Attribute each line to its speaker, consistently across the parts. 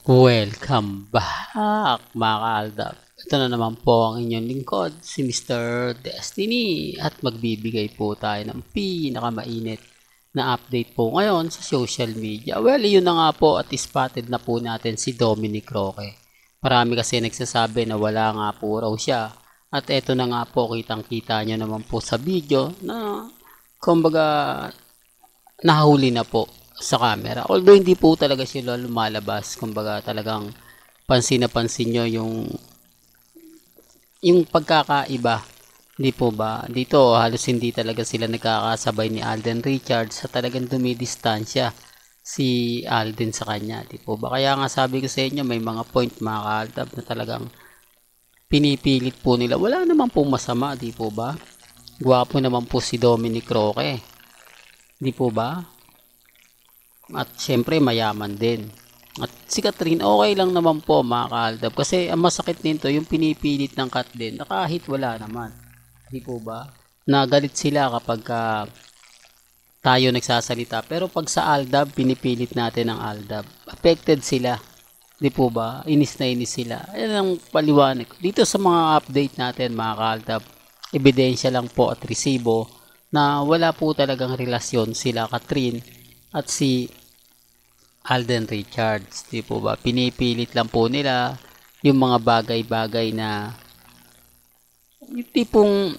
Speaker 1: Welcome back mga kaaldab. Ito na naman po ang inyong lingkod, si Mr. Destiny, at magbibigay po tayo ng pinakamainit na update po ngayon sa social media. Well, yun na nga po at spotted na po natin si Dominic Roque. Marami kasi nagsasabi na wala nga po raw siya. At eto na nga po, kitang-kita nyo naman po sa video na kumbaga nahuli na po sa camera. Although hindi po talaga sila lumalabas, kumbaga talagang pansin na pansin nyo yung pagkakaiba. Hindi po ba? Dito halos hindi talaga sila nagkakasabay ni Alden Richards sa talagang dumidistansya si Alden sa kanya. Di po ba? Kaya nga sabi ko sa inyo may mga point mga kaaldab na talagang pinipilit po nila. Wala naman po masama, di po ba? Gwapo naman po si Dominic Roque. Di po ba? At syempre mayaman din. At si Catherine okay lang naman po mga kaaldab. Kasi ang masakit nito yung pinipilit ng Kat din na kahit wala naman. Di po ba? Nagalit sila kapag tayo nagsasalita. Pero pag sa Aldab, pinipilit natin ang Aldab. Affected sila. Di po ba? Inis na inis sila. Ayan ang paliwanag. Dito sa mga update natin mga kaaldab, ebidensya lang po at resibo na wala po talagang relasyon sila Catherine at si Alden Richards, di po ba? Pinipilit lang po nila yung mga bagay-bagay na yung tipong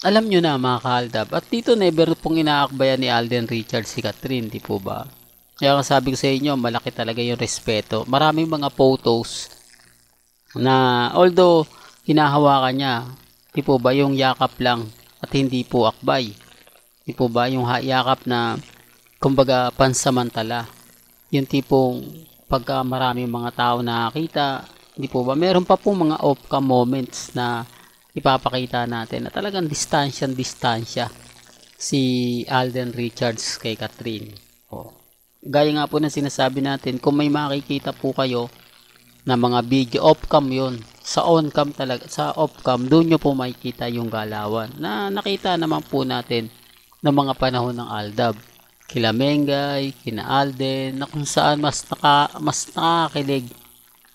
Speaker 1: alam nyo na mga kaaldab. At dito never pong inaakbayan ni Alden Richards si Catherine, di po ba? Kaya sabi ko sa inyo, malaki talaga yung respeto. Maraming mga photos na although hinahawakan niya, di po ba, yung yakap lang at hindi po akbay. Di po ba, yung yakap na kumbaga pansamantala. Yung tipong pagka maraming mga tao nakakita, hindi po ba, meron pa po mga off-cam moments na ipapakita natin na talagang distansya si Alden Richards kay Catherine. O, gaya nga po ng sinasabi natin, kung may makikita po kayo na mga video, off-cam yun. Sa on-cam talaga, sa off-cam, doon nyo po makikita yung galawan na nakita naman po natin ng mga panahon ng Aldab. Kila Mengay, kina Alden, na kung saan mas nakakakilig,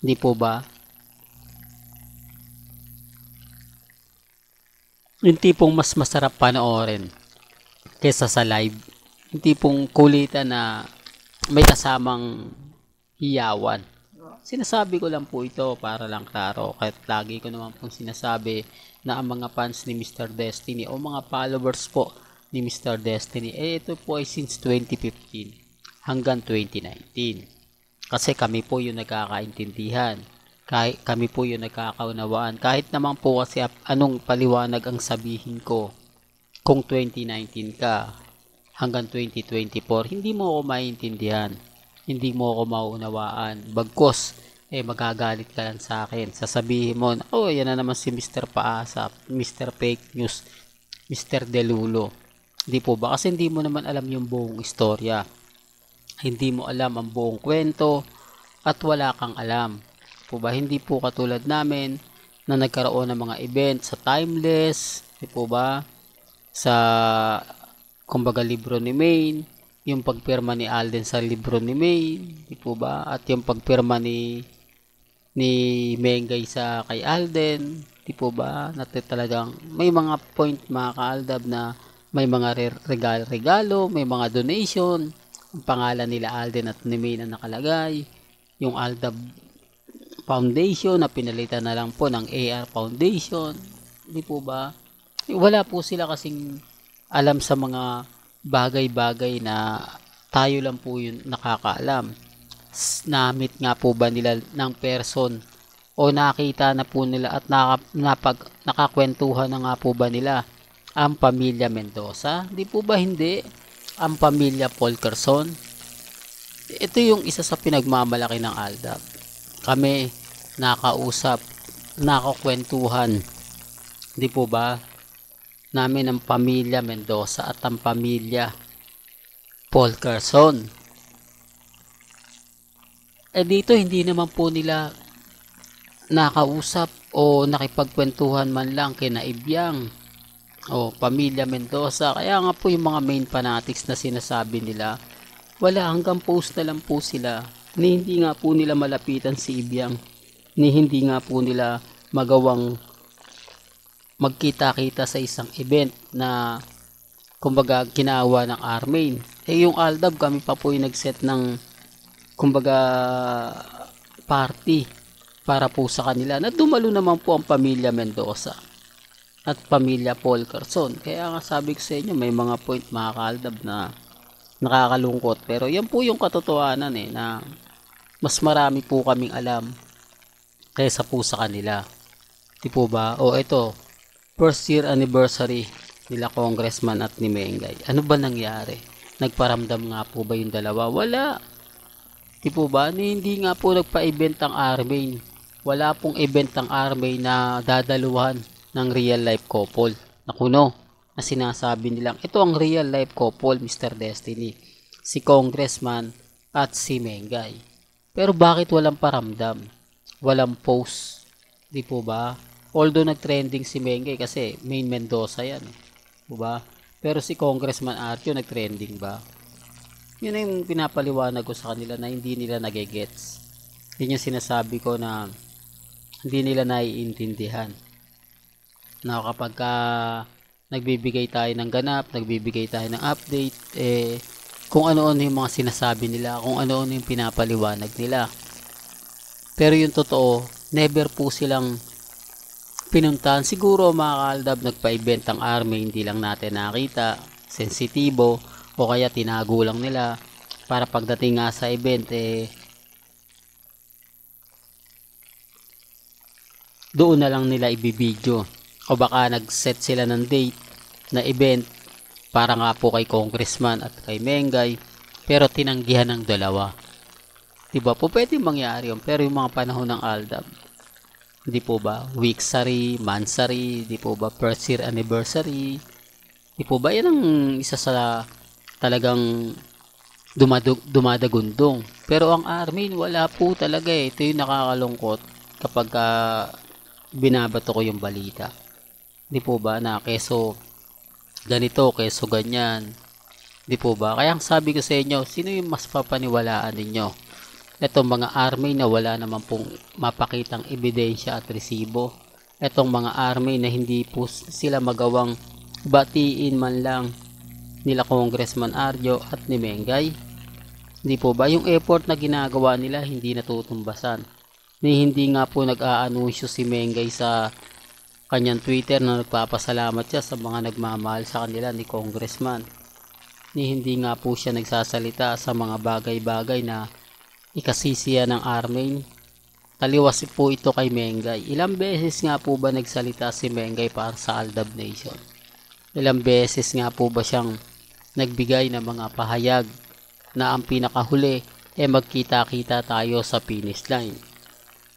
Speaker 1: hindi po ba? Yung tipong mas masarap panoorin kaysa sa live. Yung tipong kulitan na may kasamang hiyawan. Sinasabi ko lang po ito para lang klaro, kahit lagi ko naman pong sinasabi na ang mga fans ni Mr. Destiny o mga followers po ni Mr. Destiny, ito po ay since 2015 hanggang 2019. Kasi kami po yung nagkakaintindihan. Kahit kami po yung nagkakaunawaan. Kahit naman po kasi anong paliwanag ang sabihin ko, kung 2019 ka hanggang 2024, hindi mo ako maintindihan. Hindi mo ako maunawaan. Bagkos, magagalit ka lang sa akin. Sasabihin mo, oh, yan na naman si Mr. Paasa, Mr. Fake News, Mr. Delulo. Hindi po ba? Kasi hindi mo naman alam yung buong istorya. Hindi mo alam ang buong kwento at wala kang alam. Po ba? Hindi po katulad namin na nagkaroon ng mga event sa Timeless, di po ba? Sa kumbaga libro ni Maine, yung pagpirma ni Alden sa libro ni Maine, di po ba? At yung pagpirma ni Mengay sa kay Alden, di po ba? Talagang may mga point mga kaaldab na may mga regalo, may mga donation, ang pangalan nila Alden at ni Maine na nakalagay, yung Aldab Foundation na pinalitan na lang po ng AR Foundation, di po ba? Wala po sila kasing alam sa mga bagay-bagay na tayo lang po yung nakakaalam. Namit nga po ba nila ng person o nakita na po nila at nakakwentuhan na nga po ba nila ang pamilya Mendoza? Di po ba hindi? Ang pamilya Polkerson? Ito yung isa sa pinagmamalaki ng Aldab. Kami nakausap, nakakwentuhan, di po ba, namin ang pamilya Mendoza at ang pamilya Polkerson. Dito hindi naman po nila nakausap o nakipagkwentuhan man lang kina Ibyang o pamilya Mendoza. Kaya nga po yung mga main fanatics na sinasabi nila, wala, hanggang post na lang po sila. ni hindi nga po nila malapitan si Ibiang, ni hindi nga po nila magawang magkita-kita sa isang event na kumbaga ginawa ng Armain. Yung Aldab, kami pa po yung nag-set ng kumbaga party para po sa kanila, na dumalo naman po ang pamilya Mendoza at pamilya Paul Carson. Kaya nga sabi ko sa inyo, may mga point mga kaaldab na nakakalungkot, pero yan po yung katotohanan na mas marami po kaming alam kaysa po sa kanila, di po ba? O ito, first year anniversary nila Congressman at ni Mengay. Ano ba nangyari? Nagparamdam nga po ba yung dalawa? Wala. Di po ba? Hindi nga po nagpa-event ang Armain. Wala pong event ang Armain na dadaluhan ng real life couple. Nakuno, na sinasabi nilang ito ang real life couple, Mr. Destiny. Si Congressman at si Mengay. Pero bakit walang paramdam? Walang post. Di po ba? Although nag-trending si Mengay kasi main Mendoza yan. Di ba? Pero si Congressman Artio nag-trending ba? Yun yung pinapaliwanag ko sa kanila na hindi nila nagigets. Yun yung sinasabi ko na hindi nila naiintindihan. Na kapag nagbibigay tayo ng ganap, nagbibigay tayo ng update, kung ano-ano yung mga sinasabi nila, kung ano-ano yung pinapaliwanag nila. Pero yung totoo, never po silang pinuntahan. Siguro mga kaaldab, nagpa-event ang Army, hindi lang natin nakita, sensitibo, o kaya tinago lang nila para pagdating nga sa event, doon na lang nila ibibideo. O baka nag-set sila ng date na event para nga po kay Congressman at kay Mengay, pero tinanggihan ng dalawa. Diba po, pwede mangyari yun. Pero yung mga panahon ng Aldab, di po ba, weeksary, monthsary, di po ba, first year anniversary, di po ba, yan ang isa sa talagang dumadagundong. Pero ang Armin, wala po talaga eh. Ito yung nakakalungkot kapag binabato ko yung balita. Di po ba, na keso ganito, keso ganyan. Di po ba? Kaya ang sabi ko sa inyo, sino yung mas papaniwalaan ninyo? Itong mga Army na wala naman pong mapakitang ebidensya at resibo. Itong mga Army na hindi po sila magawang batiin man lang nila Congressman Arjo at ni Mengay. Hindi po ba? Yung effort na ginagawa nila hindi natutumbasan. Hindi nga po nag-aanunsyo si Mengay sa kanyang Twitter na nagpapasalamat siya sa mga nagmamahal sa kanila ni Congressman. Hindi nga po siya nagsasalita sa mga bagay-bagay na ikasisiya ng Armain. Taliwas po ito kay Mengay. Ilang beses nga po ba nagsalita si Mengay para sa Aldab Nation? Ilang beses nga po ba siyang nagbigay ng mga pahayag na ang pinakahuli magkita-kita tayo sa finish line?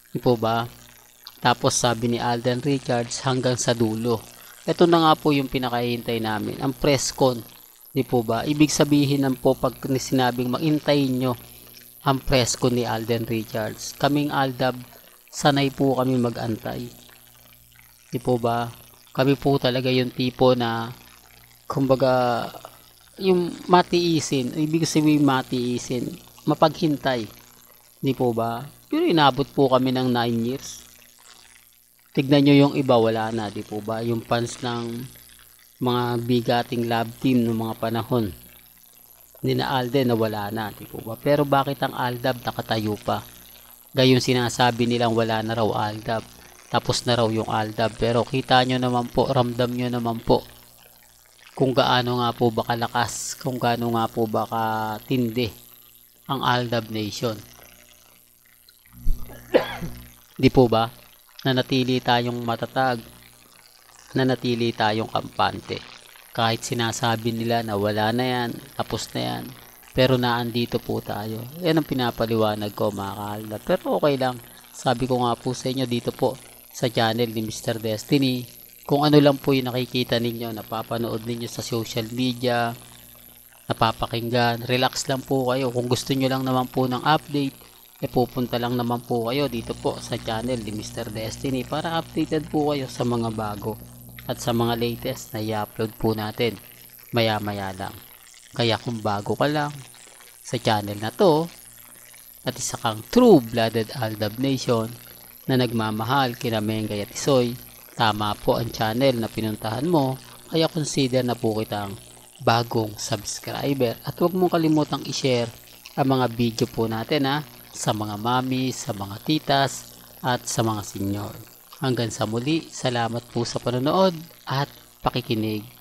Speaker 1: Di po ba? Tapos sabi ni Alden Richards hanggang sa dulo. Ito na nga po yung pinakahintay namin, ang press con. Di po ba? Ibig sabihin ng po pag sinabing magintayin nyo ang press con ni Alden Richards. Kaming Aldab, sanay po kami mag-antay. Di po ba? Kami po talaga yung tipo na kumbaga yung matiisin, ibig sabihin matiisin, mapaghintay. Di po ba? Pero inabot po kami ng 9 years. Tignan nyo yung iba, wala na, di po ba? Yung fans ng mga bigating love team ng mga panahon ni na Alden na wala na, di po ba? Pero bakit ang Aldab nakatayo pa? Gayong sinasabi nilang wala na raw Aldab. Tapos na raw yung Aldab. Pero kita nyo naman po, ramdam nyo naman po kung gaano nga po ba kalakas, kung gaano nga po ba katindi ang Aldab Nation. Di po ba? Nanatili tayong matatag, nanatili tayong kampante. Kahit sinasabi nila na wala na yan, tapos na yan, pero naandito po tayo. Yan ang pinapaliwanag ko mga kaaldab. Pero okay lang, sabi ko nga po sa inyo dito po sa channel ni Mr. Destiny, kung ano lang po yung nakikita ninyo, napapanood ninyo sa social media, napapakinggan, relax lang po kayo. Kung gusto nyo lang naman po ng update, pupunta lang naman po kayo dito po sa channel ni Mr. Destiny para updated po kayo sa mga bago at sa mga latest na i-upload po natin maya maya lang. Kaya kung bago ka lang sa channel na to, at isa kang true-blooded Aldab Nation na nagmamahal kina Mengay at Isoy, tama po ang channel na pinuntahan mo, kaya consider na po kitang bagong subscriber. At huwag mong kalimutang i-share ang mga video po natin sa mga mami, sa mga titas at sa mga senyor. Hanggang sa muli, salamat po sa panonood at pakikinig.